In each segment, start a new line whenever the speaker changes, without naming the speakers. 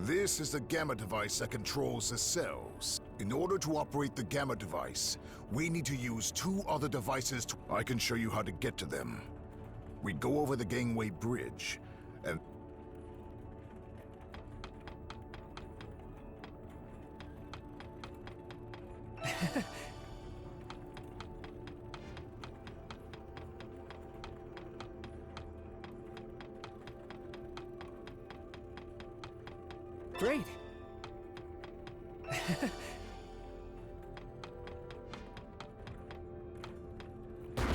This is the gamma device that controls the cells. In order to operate the gamma device, we need to use two other devices. I can show you how to get to them. We go over the gangway bridge, and...
Great.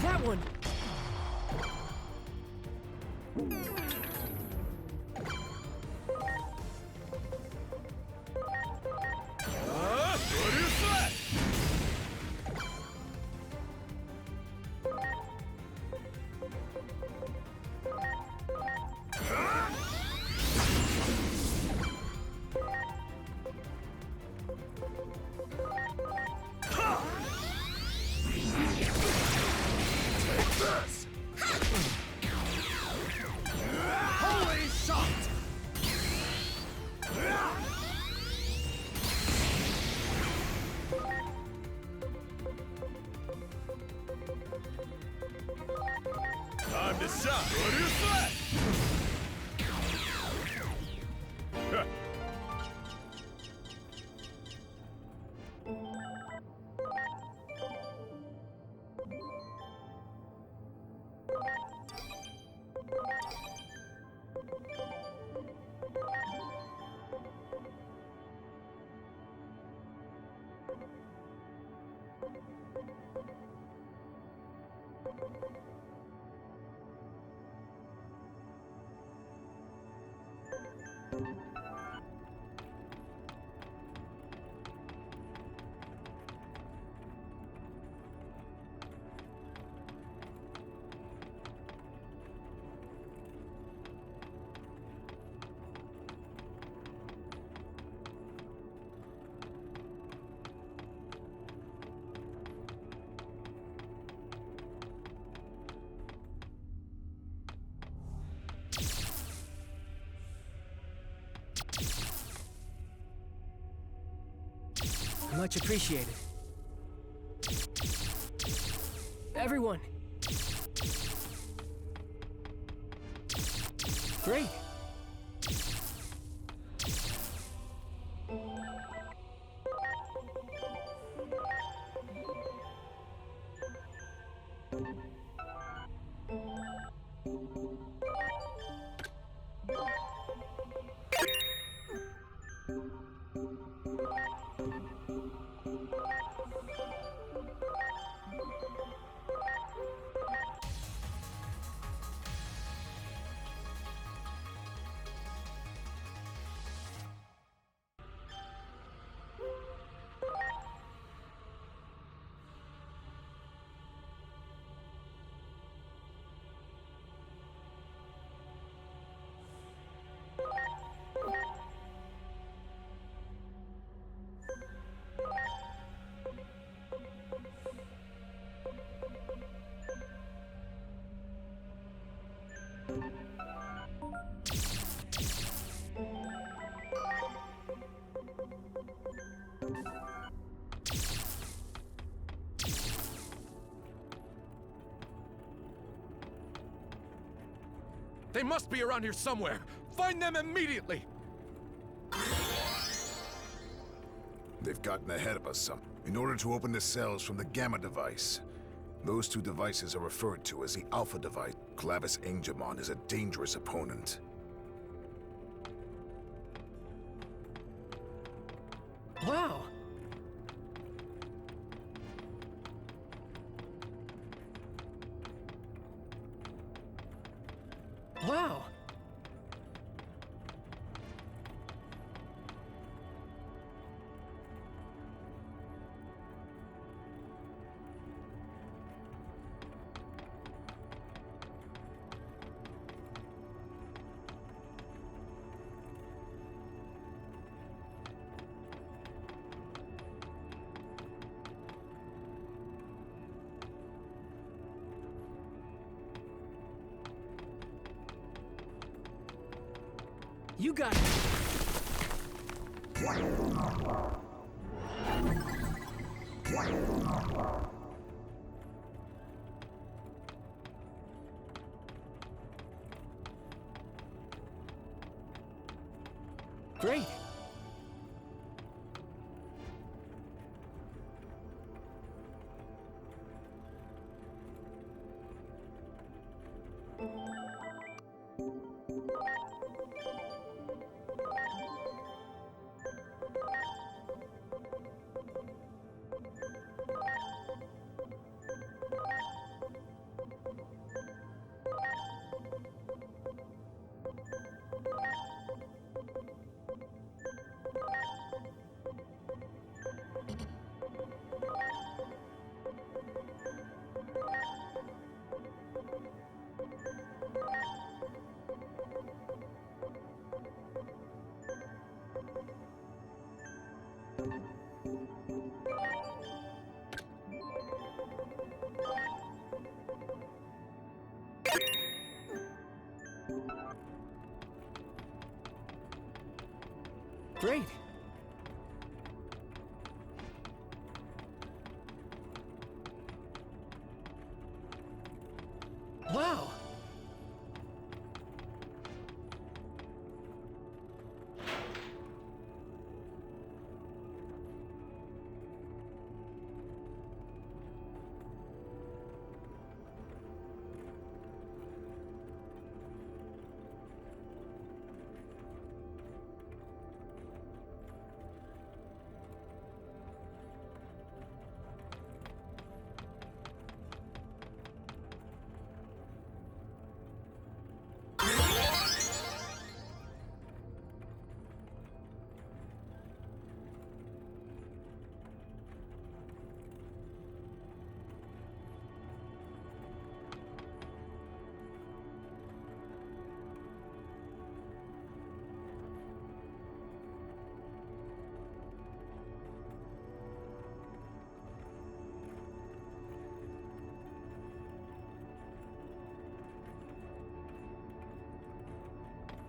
That one.
Holy shot!
Time to shine! What do you say?
Much appreciated. Everyone. Great.
They must be around here somewhere! Find them immediately!
They've gotten ahead of us some. In order to open the cells from the gamma device, those two devices are referred to as the alpha device. Clavis Angemon is a dangerous opponent.
Wow. Wow. You got it. Great. Great. Wow.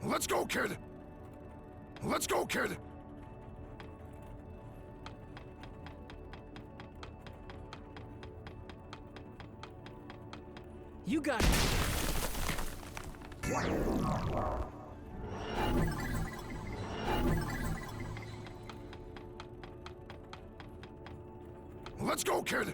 Let's go, kid! Let's go, kid!
You got it.
Let's go, kid!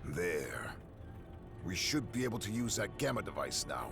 There. We should be able to use that gamma device now.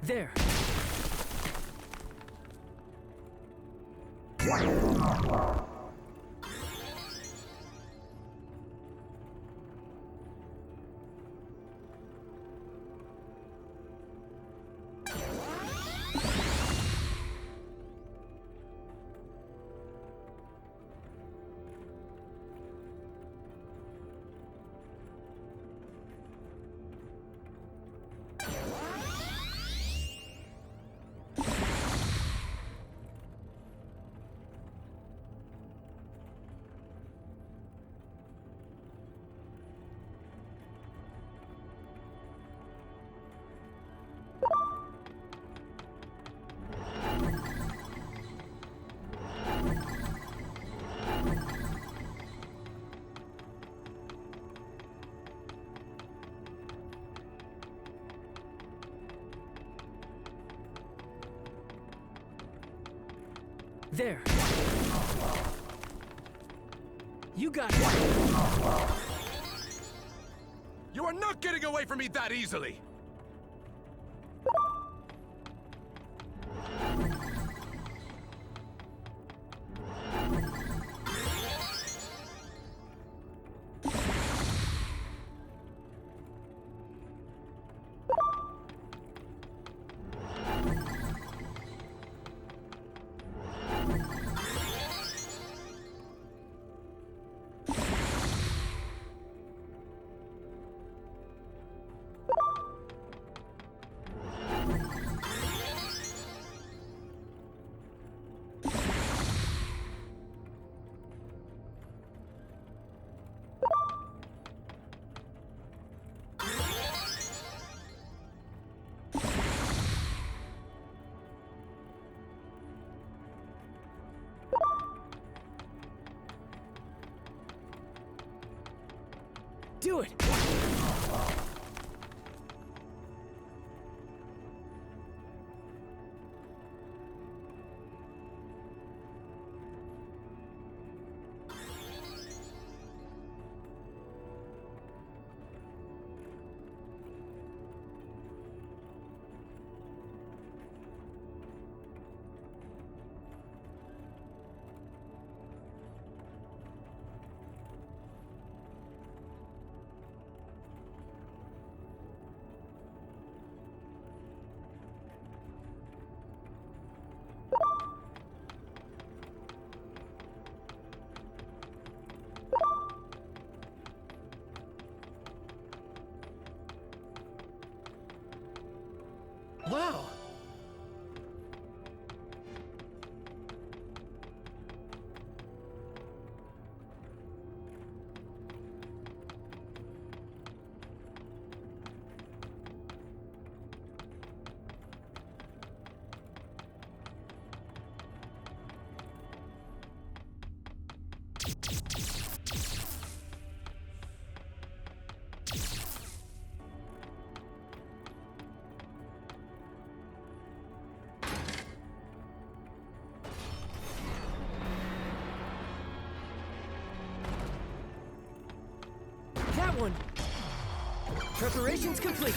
There. There. You got it.
You are not getting away from me that easily!
Do it! Wow! That one! Preparations complete!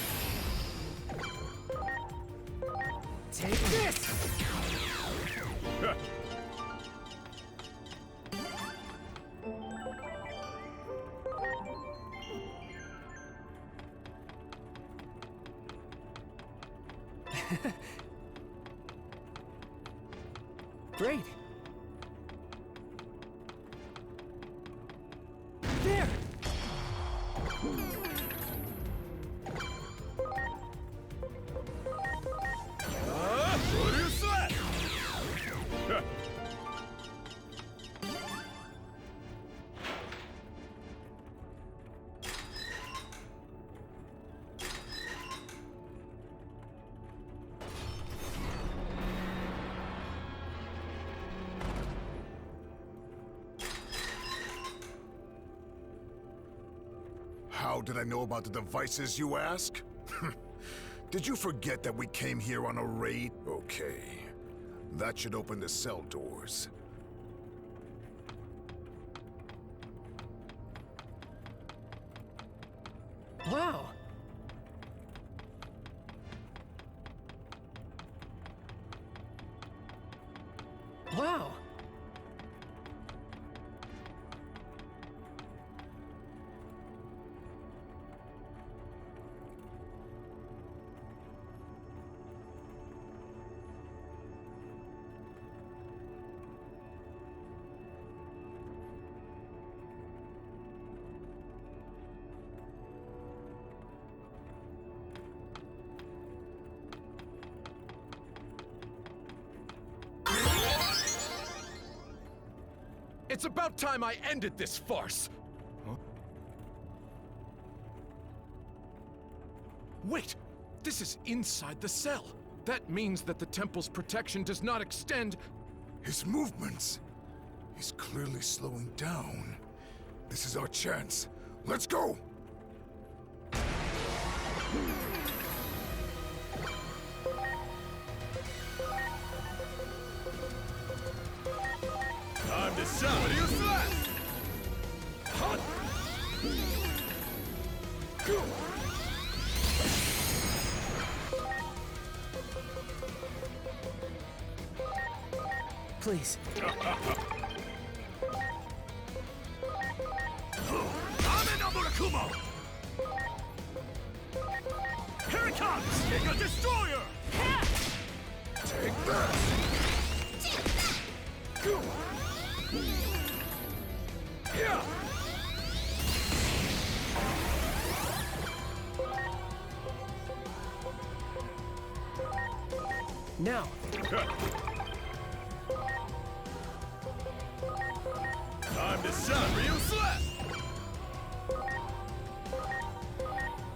Take this! Great! There!
What do you say?
How did I know about the devices, you ask? Did you forget that we came here on a raid? Okay. That should open the cell doors.
Wow! Wow!
It's about time I ended this farce! Huh? Wait! This is inside the cell! That means that the temple's protection does not extend...
His movements. He's clearly slowing down. This is our chance. Let's go!
to shine. What do you say?
Hot!
Please.
Amenobunakumo! Here it comes! Giga Destroyer!
Take that!
Yeah!
Now.
Time to shine, Ryu Slap!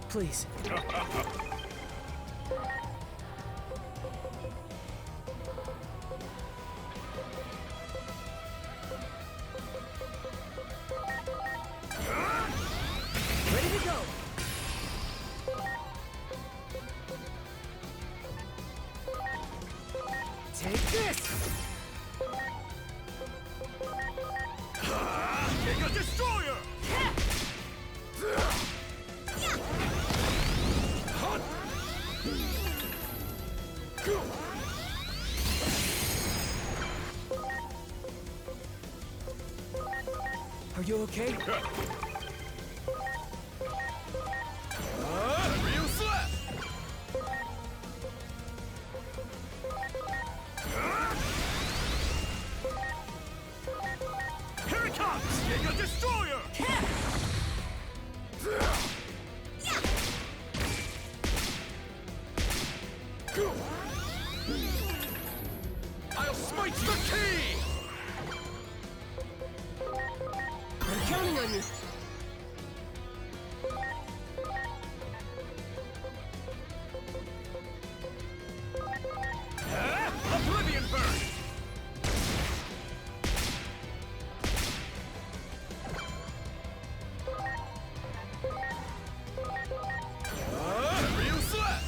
Please. Ready to go. Take this.
Giga Destroyer!
Hot!
Are you okay?
Ryu Slap! Here it comes! Giga Destroyer!
I'll smite the key!
I'm counting on you.
Oblivion Burst! Ryu Slap!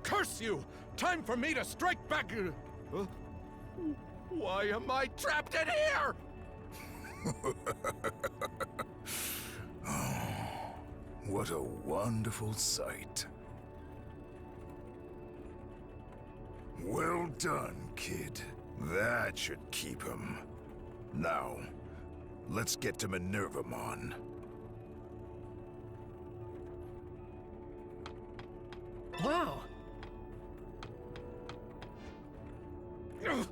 Curse you! Time for me to strike back! Huh? Why am I trapped in here?
What a wonderful sight. Well done, kid. That should keep him. Now, let's get to Minervamon.
Wow.
Ugh,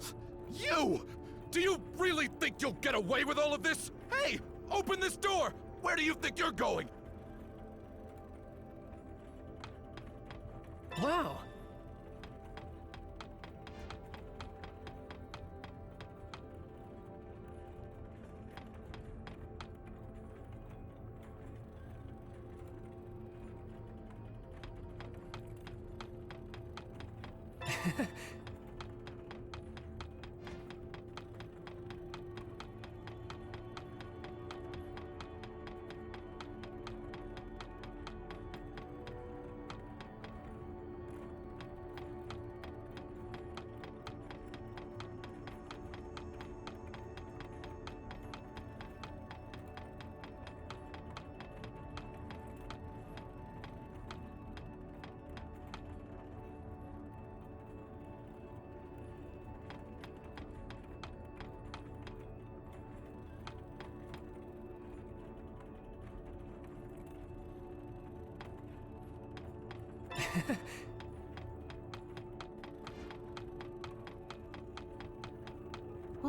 you! Do you really think you'll get away with all of this? Hey! Open this door! Where do you think you're going?
Wow.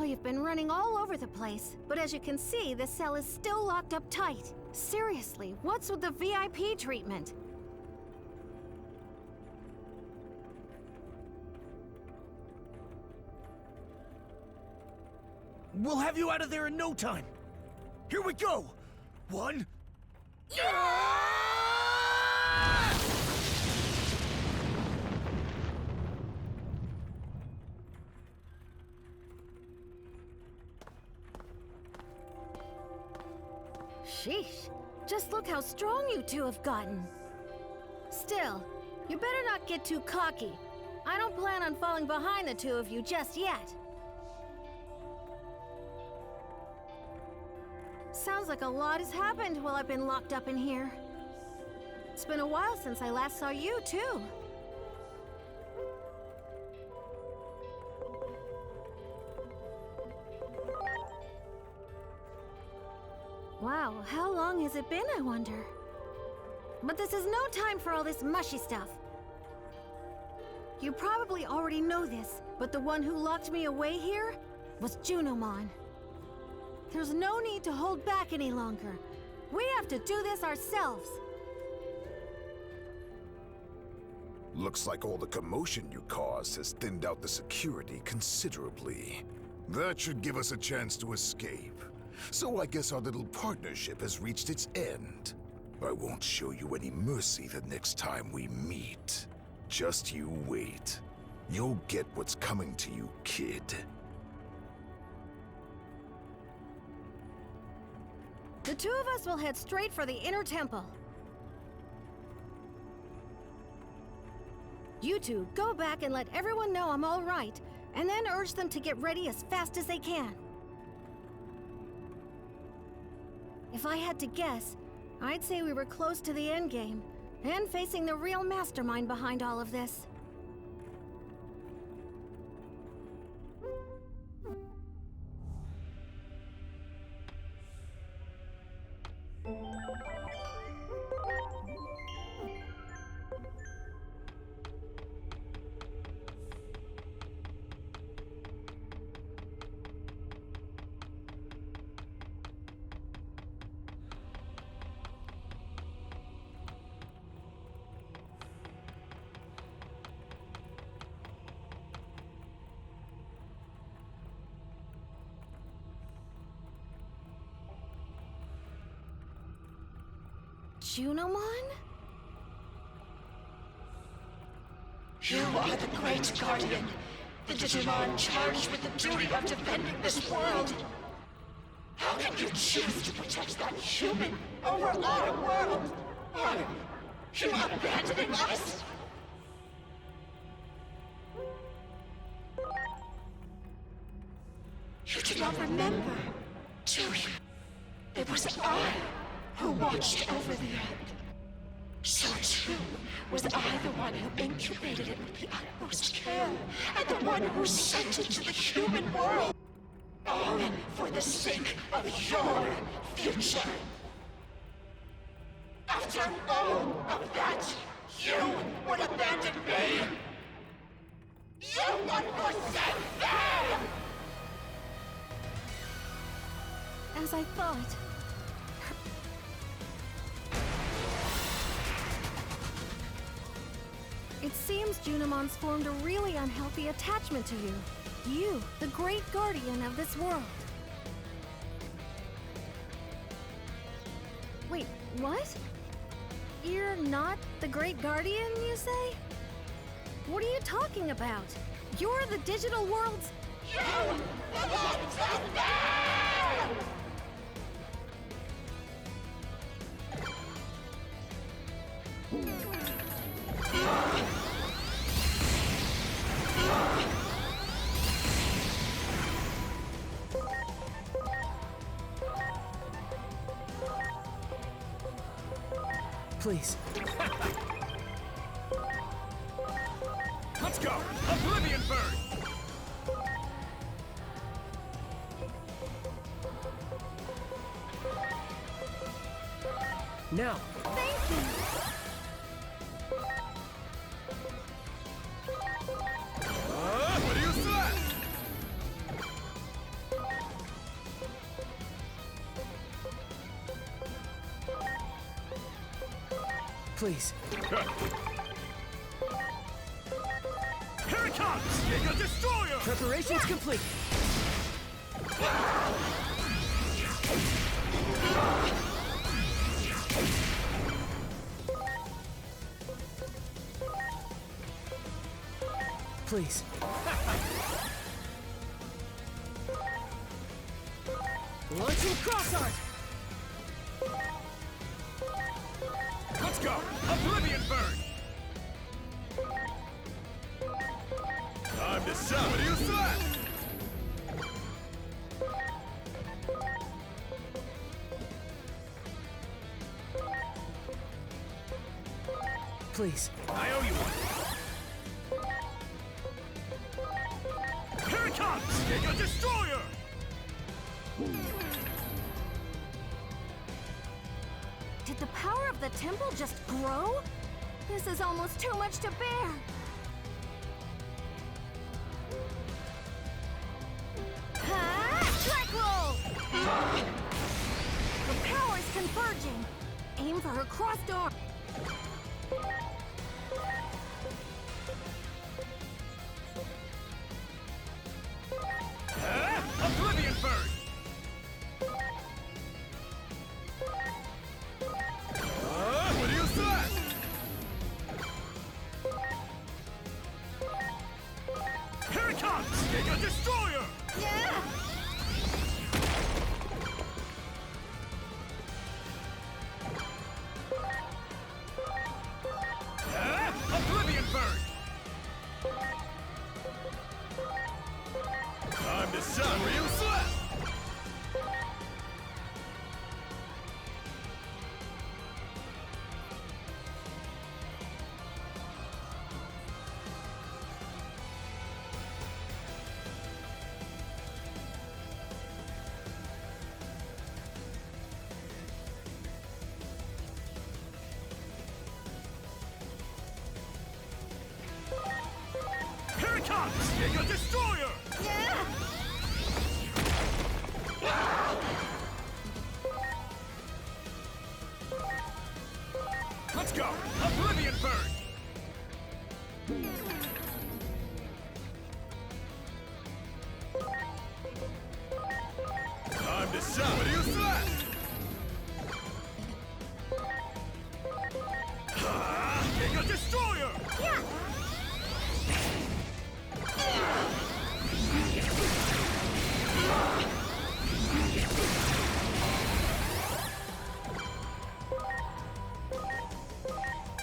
Well, you've been running all over the place, but as you can see, the cell is still locked up tight. Seriously, what's with the VIP treatment?
We'll have you out of there in no time. Here we go. One.
Sheesh. Just look how strong you two have gotten. Still, you better not get too cocky. I don't plan on falling behind the two of you just yet. Sounds like a lot has happened while I've been locked up in here. It's been a while since I last saw you, too. Wow, how long has it been, I wonder? But this is no time for all this mushy stuff. You probably already know this, but the one who locked me away here was Junimon. There's no need to hold back any longer. We have to do this ourselves.
Looks like all the commotion you caused has thinned out the security considerably. That should give us a chance to escape. So I guess our little partnership has reached its end. I won't show you any mercy the next time we meet. Just you wait. You'll get what's coming to you, kid.
The two of us will head straight for the inner temple. You two, go back and let everyone know I'm all right, and then urge them to get ready as fast as they can. If I had to guess, I'd say we were close to the endgame, and facing the real mastermind behind all of this. Junimon?
You are the Great Guardian, the Digimon charged with the duty of defending this world. How can you choose to protect that human over our world? Are you abandoning us? You do not remember, do you? It was I who watched over the earth. So too was I the one who incubated it with the utmost care, and the one who sent it to the human world. All for the sake of your future. After all of that, you would abandon me. You would forsake them!
As I thought. It seems Junimon's formed a really unhealthy attachment to you. You, the great guardian of this world. Wait, what? You're not the great guardian, you say? What are you talking about? You're the digital world's...
You belong to them!
Please.
Let's go! Oblivion Bird!
Now.
Thank you!
What do you say?
Please.
Here it comes! Giga Destroyer!
Preparations complete. Please. Launching cross art.
Let's go! Oblivion Burn!
Time to sell. What do you say?
Please.
I owe you one.
Here it comes! Giga Destroyer!
Did the power of the temple just grow? This is almost too much to bear. Strike roll! The power's converging. Aim for her crossed arm.
Oblivion Burn!
What do you say?
Here it comes! Giga Destroyer!
Yeah!
Oblivion Burn!
Time to sell. What do you say?
Here it comes! Giga Destroyer!
Yeah!
Let's go! Oblivion Burn!
Time to sell. What do you say?
Giga Destroyer!
Yeah!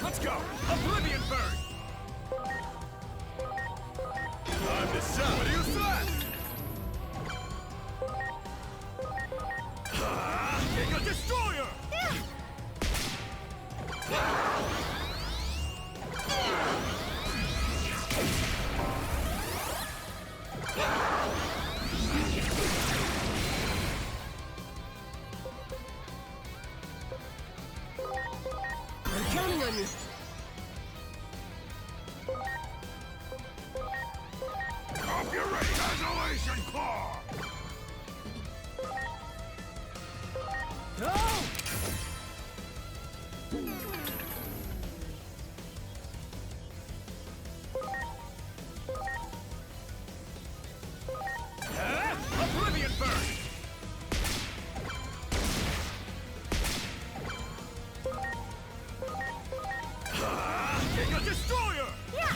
Let's go! Oblivion Burn!
Time to sell. What do you say?
Giga Destroyer!
Yeah!
I'm counting on you.
Copyright Annihilation Claw!
No!
Oblivion Burn!
Giga Destroyer!
Yeah!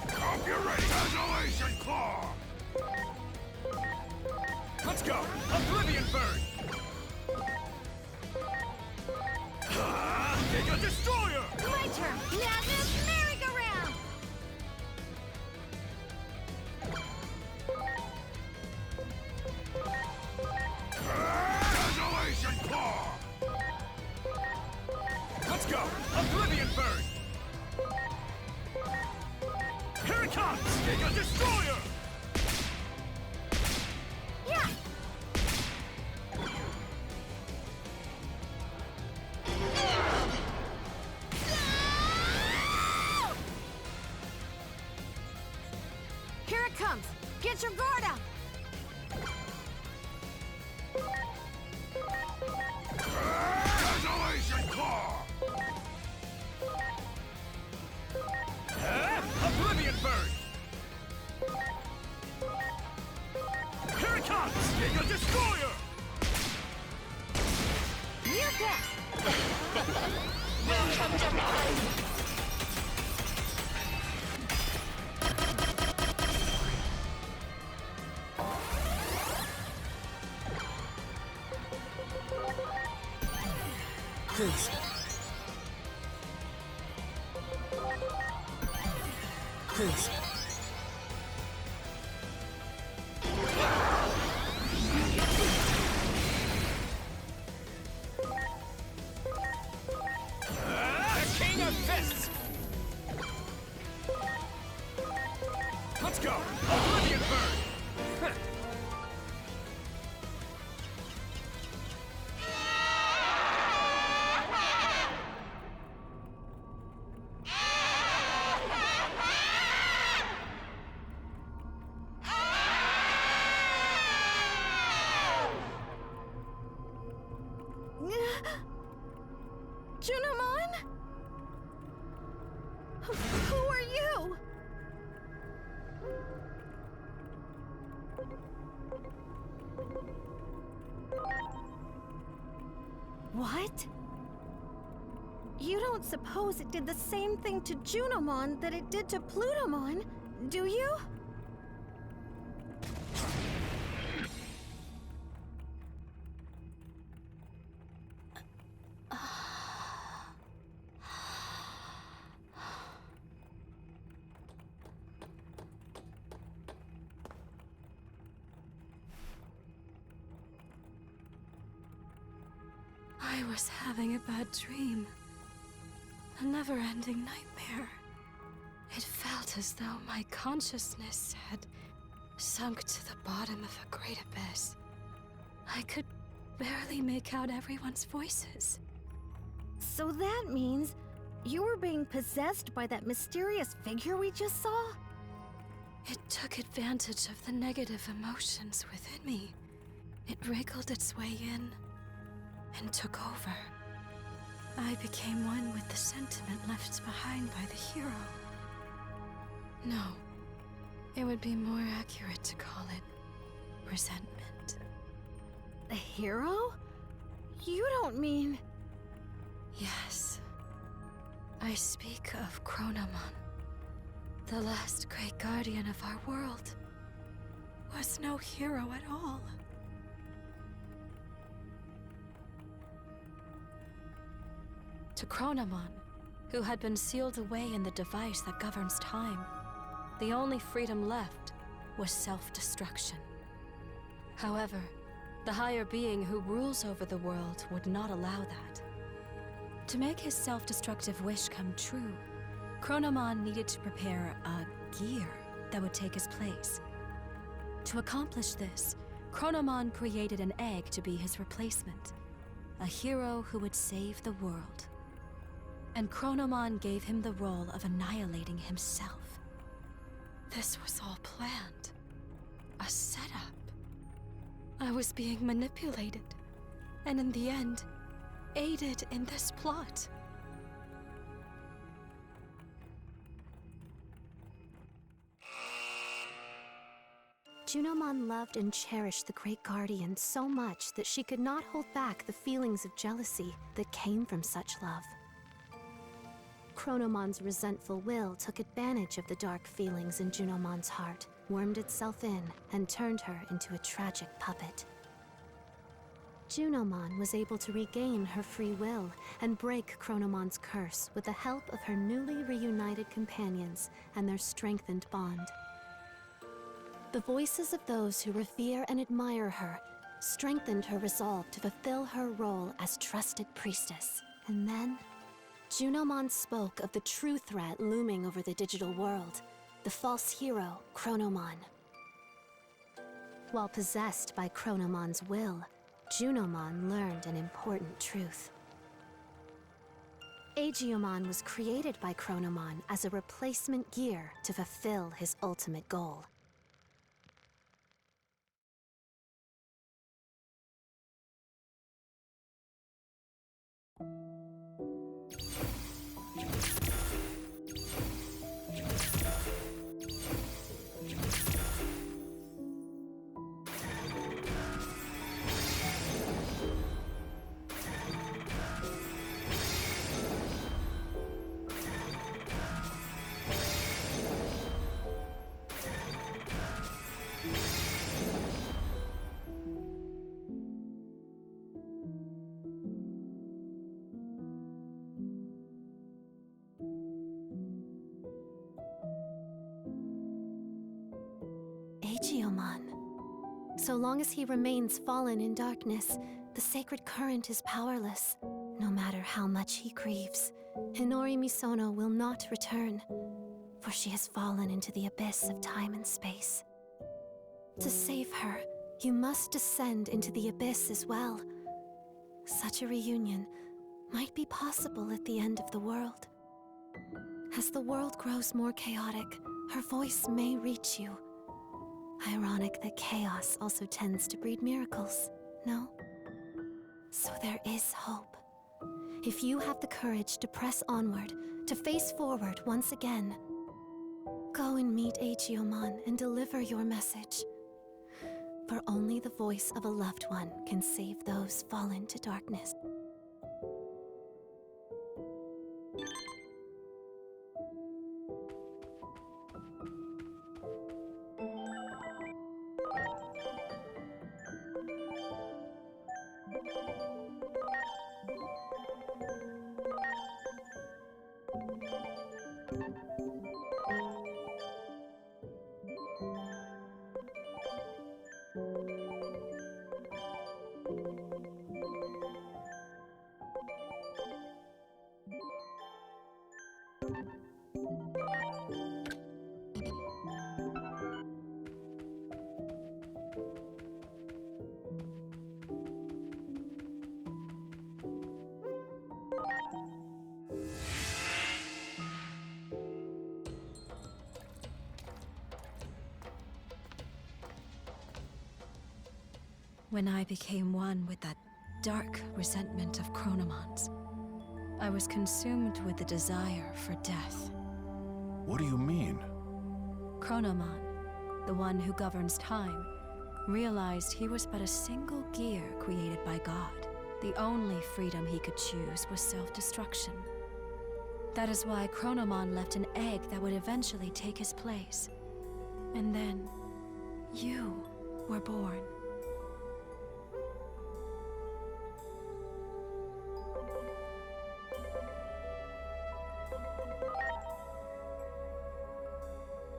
Copyright Annihilation Claw!
Let's go! Oblivion Burn!
Giga Destroyer!
My turn! Now this merry-go-round!
Annihilation Claw!
Let's go! Oblivion Burn!
Here it comes! Giga Destroyer!
Yeah! Here it comes! Get your guard up!
Come, Giga Destroyer!
Welcome to mine!
Please. Please.
The King of Fists! Let's go! Oblivion Bird!
Junimon? Who are you? What? You don't suppose it did the same thing to Junimon that it did to Plutomon, do you?
I was having a bad dream. A never-ending nightmare. It felt as though my consciousness had sunk to the bottom of a great abyss. I could barely make out everyone's voices.
So that means you were being possessed by that mysterious figure we just saw?
It took advantage of the negative emotions within me. It wriggled its way in and took over. I became one with the sentiment left behind by the hero. No, it would be more accurate to call it resentment.
The hero? You don't mean...
Yes. I speak of Chronomon. The last great guardian of our world was no hero at all. To Chronomon, who had been sealed away in the device that governs time, the only freedom left was self-destruction. However, the higher being who rules over the world would not allow that. To make his self-destructive wish come true, Chronomon needed to prepare a gear that would take his place. To accomplish this, Chronomon created an egg to be his replacement, a hero who would save the world. And Chronomon gave him the role of annihilating himself. This was all planned. A setup. I was being manipulated, and in the end, aided in this plot.
Junimon loved and cherished the Great Guardian so much that she could not hold back the feelings of jealousy that came from such love. Chronomon's resentful will took advantage of the dark feelings in Junomon's heart, wormed itself in, and turned her into a tragic puppet. Junomon was able to regain her free will and break Chronomon's curse with the help of her newly reunited companions and their strengthened bond. The voices of those who revere and admire her strengthened her resolve to fulfill her role as trusted priestess. And then, Junomon spoke of the true threat looming over the digital world, the false hero, Chronomon. While possessed by Chronomon's will, Junomon learned an important truth. Agiomon was created by Chronomon as a replacement gear to fulfill his ultimate goal. So long as he remains fallen in darkness, the sacred current is powerless, no matter how much he grieves. Hinori Misono will not return, for she has fallen into the abyss of time and space. To save her, you must descend into the abyss as well. Such a reunion might be possible at the end of the world. As the world grows more chaotic, her voice may reach you. Ironic that chaos also tends to breed miracles, no? So there is hope. If you have the courage to press onward, to face forward once again, go and meet Aegiomon and deliver your message. For only the voice of a loved one can save those fallen to darkness.
When I became one with that dark resentment of Chronomon's, I was consumed with the desire for death.
What do you mean?
Chronomon, the one who governs time, realized he was but a single gear created by God. The only freedom he could choose was self-destruction. That is why Chronomon left an egg that would eventually take his place. And then, you were born.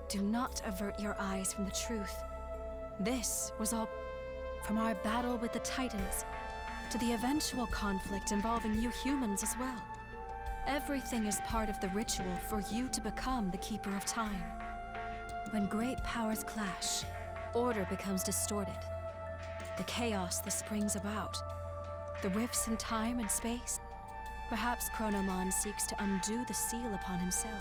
Do not avert your eyes from the truth. This was all from our battle with the Titans to the eventual conflict involving you humans as well. Everything is part of the ritual for you to become the Keeper of Time. When great powers clash, order becomes distorted. The chaos this brings about, the rifts in time and space. Perhaps Chronomon seeks to undo the seal upon himself,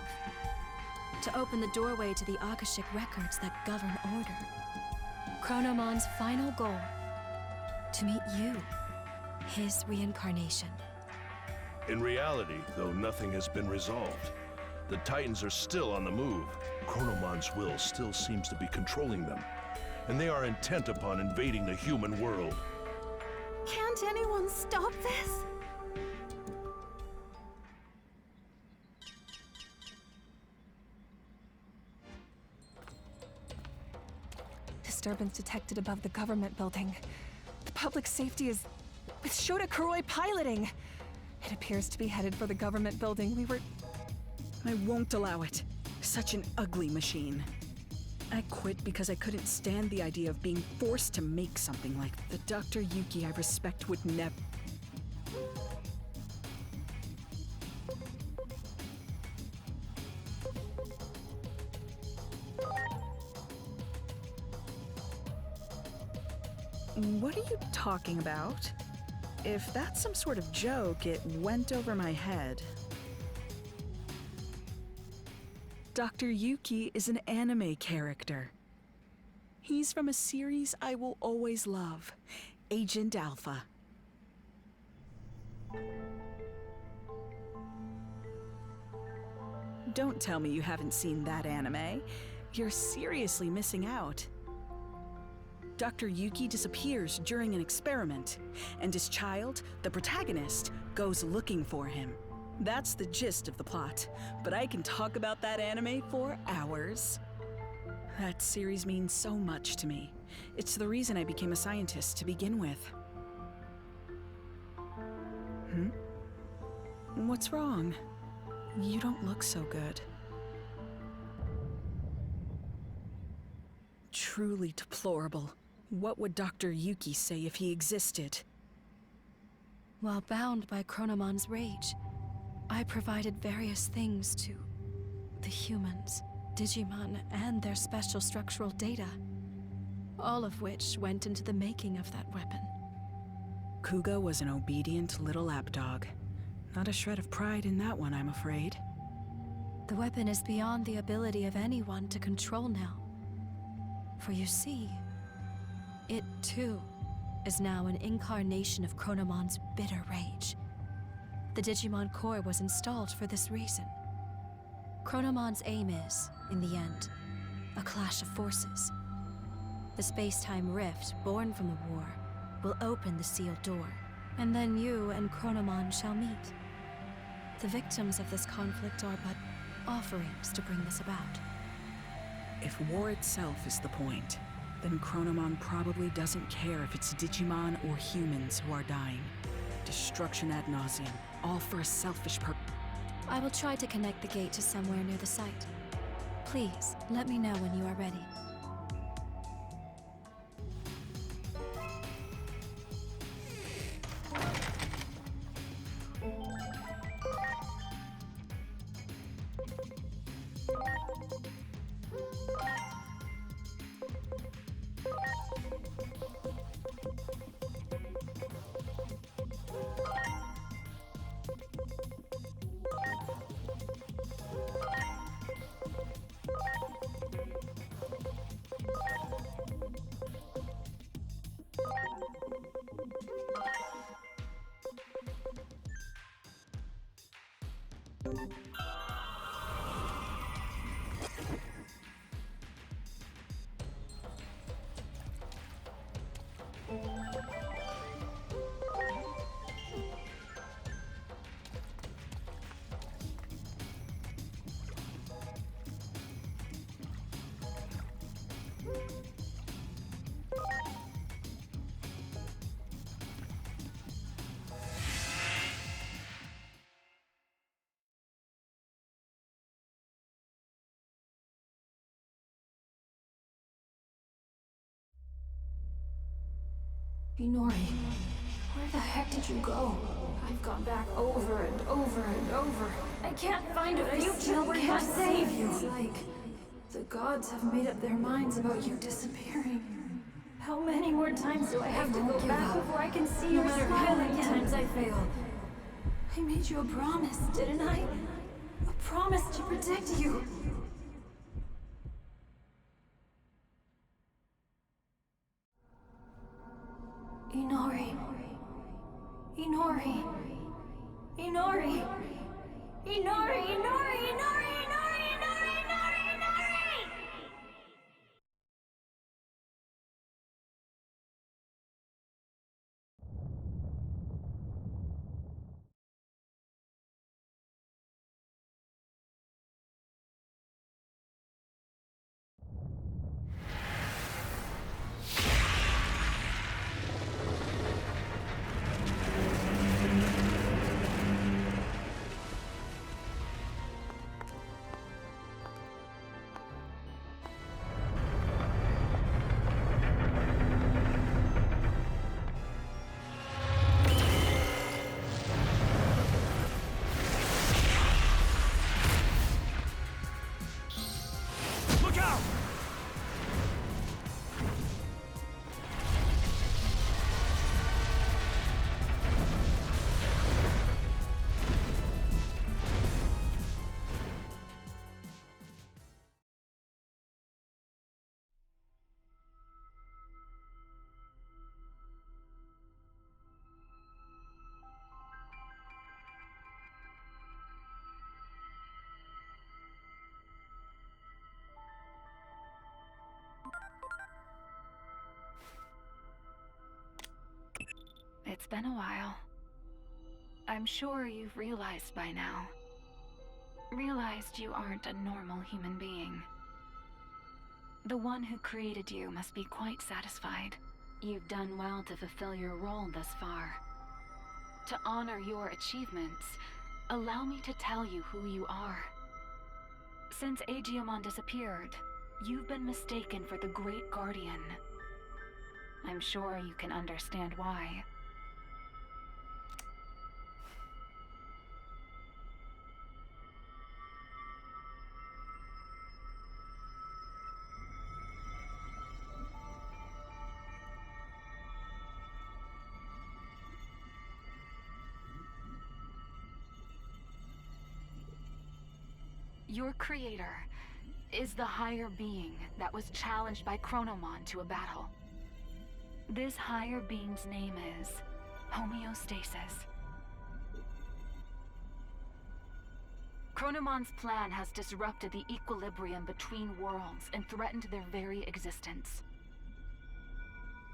to open the doorway to the Akashic records that govern order. Chronomon's final goal, to meet you, his reincarnation.
In reality, though nothing has been resolved, the Titans are still on the move. Chronomon's will still seems to be controlling them, and they are intent upon invading the human world.
Can't anyone stop this?
Disturbance detected above the government building. The public safety is with Shota Kuroi piloting. It appears to be headed for the government building.
I won't allow it. Such an ugly machine. I quit because I couldn't stand the idea of being forced to make something like the Dr. Yuki I respect would never. What are you talking about? If that's some sort of joke, it went over my head. Dr. Yuki is an anime character. He's from a series I will always love, Agent Alpha. Don't tell me you haven't seen that anime. You're seriously missing out. Dr. Yuki disappears during an experiment, and his child, the protagonist, goes looking for him. That's the gist of the plot, but I can talk about that anime for hours. That series means so much to me. It's the reason I became a scientist to begin with. What's wrong? You don't look so good. Truly deplorable. What would Dr. Yuki say if he existed?
While bound by Chronomon's rage, I provided various things to the humans, Digimon, and their special structural data, all of which went into the making of that weapon.
Kuga was an obedient little lapdog. Not a shred of pride in that one, I'm afraid.
The weapon is beyond the ability of anyone to control now. For you see, it too is now an incarnation of Chronomon's bitter rage. The Digimon core was installed for this reason. Chronomon's aim is, in the end, a clash of forces. The space-time rift born from the war will open the sealed door, and then you and Chronomon shall meet. The victims of this conflict are but offerings to bring this about.
If war itself is the point, then Chronomon probably doesn't care if it's Digimon or humans who are dying. Destruction ad nauseum, all for a selfish purpose.
I will try to connect the gate to somewhere near the site. Please, let me know when you are ready.
Inori, where the heck did you go? I've gone back over and over and over. I can't find a future where can't save you. It's like the gods have made up their minds about you disappearing. How many more times do I have to go back before I can see your smile again? No matter how many times I fail. I made you a promise, didn't I? A promise to protect you. Inori. Inori. Inori. Inori. Inori. Inori. Inori. Inori. Inori. Inori.
It's been a while. I'm sure you've realized by now. Realized you aren't a normal human being. The one who created you must be quite satisfied. You've done well to fulfill your role thus far. To honor your achievements, allow me to tell you who you are. Since Digimon disappeared, you've been mistaken for the Great Guardian. I'm sure you can understand why. Your creator is the higher being that was challenged by Chronomon to a battle. This higher being's name is homeostasis. Chronomon's plan has disrupted the equilibrium between worlds and threatened their very existence.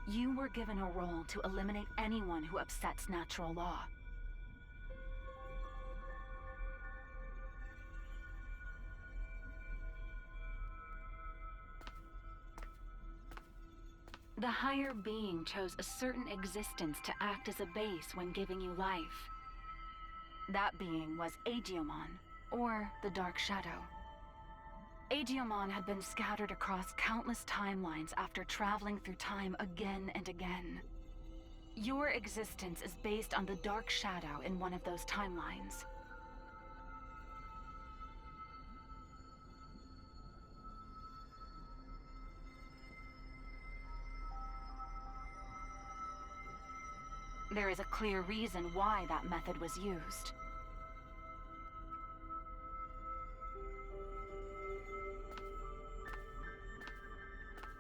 You were given a role to eliminate anyone who upsets natural law. The higher being chose a certain existence to act as a base when giving you life. That being was Digimon, or the Dark Shadow. Digimon had been scattered across countless timelines after traveling through time again and again. Your existence is based on the Dark Shadow in one of those timelines. There is a clear reason why that method was used.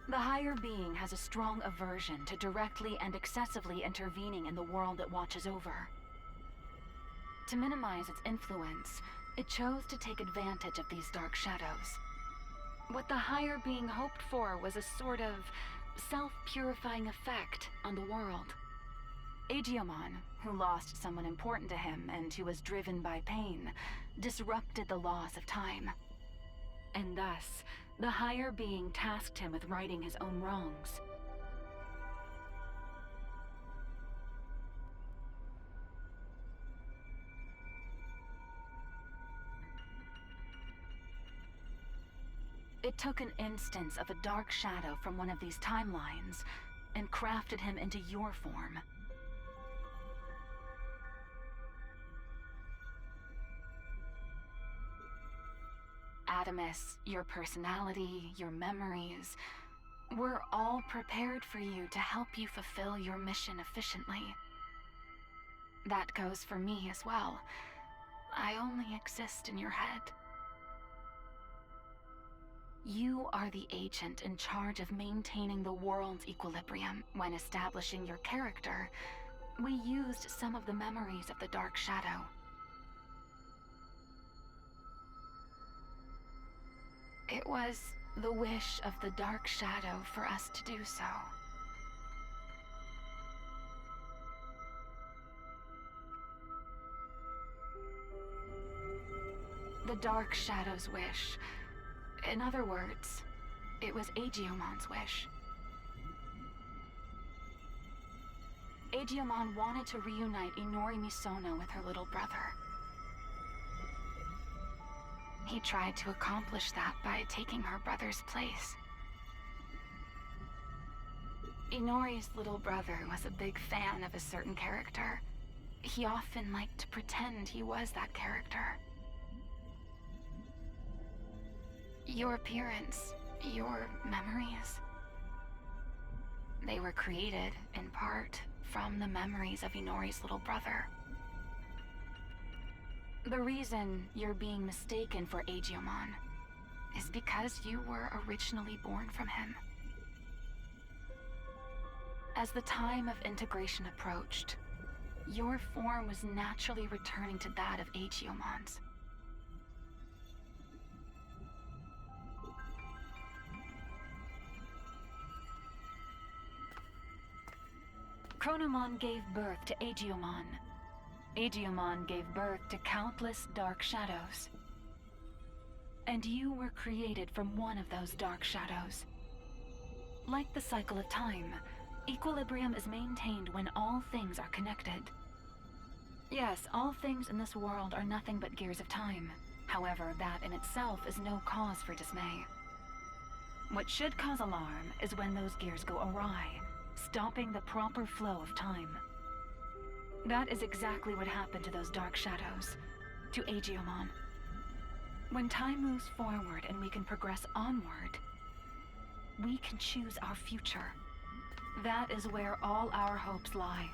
The higher being has a strong aversion to directly and excessively intervening in the world it watches over. To minimize its influence, it chose to take advantage of these dark shadows. What the higher being hoped for was a sort of self-purifying effect on the world. Digimon, who lost someone important to him and who was driven by pain, disrupted the laws of time. And thus, the higher being tasked him with righting his own wrongs. It took an instance of a dark shadow from one of these timelines and crafted him into your form. Adamus, your personality, your memories, were all prepared for you to help you fulfill your mission efficiently. That goes for me as well. I only exist in your head. You are the agent in charge of maintaining the world's equilibrium. When establishing your character, we used some of the memories of the Dark Shadow. It was the wish of the Dark Shadow for us to do so. The Dark Shadow's wish. In other words, it was Digimon wish. Digimon wanted to reunite Inori Misono with her little brother. He tried to accomplish that by taking her brother's place. Inori's little brother was a big fan of a certain character. He often liked to pretend he was that character. Your appearance, your memories, they were created, in part, from the memories of Inori's little brother. The reason you're being mistaken for Digimon is because you were originally born from him. As the time of integration approached, your form was naturally returning to that of Digimon's. Chronomon gave birth to Digimon. Digimon gave birth to countless dark shadows. And you were created from one of those dark shadows. Like the cycle of time, equilibrium is maintained when all things are connected. Yes, all things in this world are nothing but gears of time. However, that in itself is no cause for dismay. What should cause alarm is when those gears go awry, stopping the proper flow of time. That is exactly what happened to those dark shadows, to Aegeomon. When time moves forward and we can progress onward, we can choose our future. That is where all our hopes lie.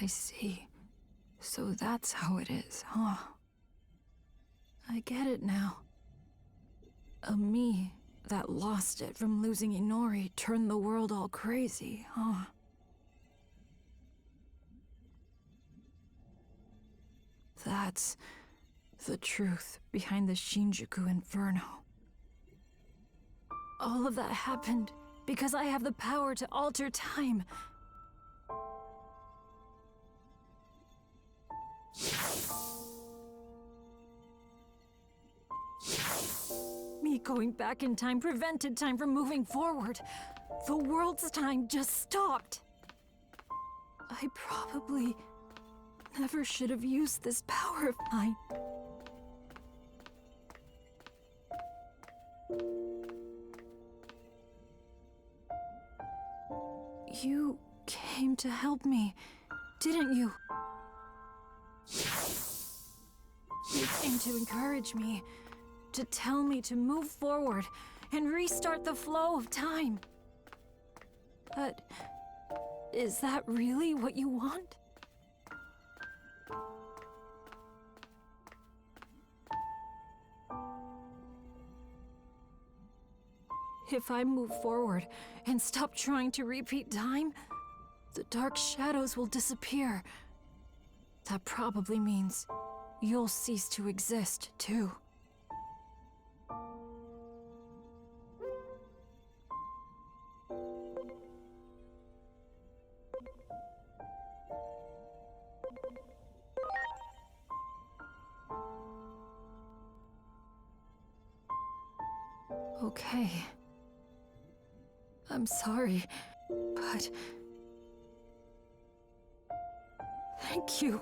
I see. So that's how it is, huh? I get it now. A me that lost it from losing Inori turned the world all crazy, huh? That's the truth behind the Shinjuku Inferno. All of that happened because I have the power to alter time. Me going back in time prevented time from moving forward. The world's time just stopped. I probably never should have used this power of mine. You came to help me, didn't you? You came to encourage me, to tell me to move forward and restart the flow of time. But is that really what you want? If I move forward and stop trying to repeat time, the dark shadows will disappear. That probably means you'll cease to exist, too. Okay. I'm sorry, but... thank you.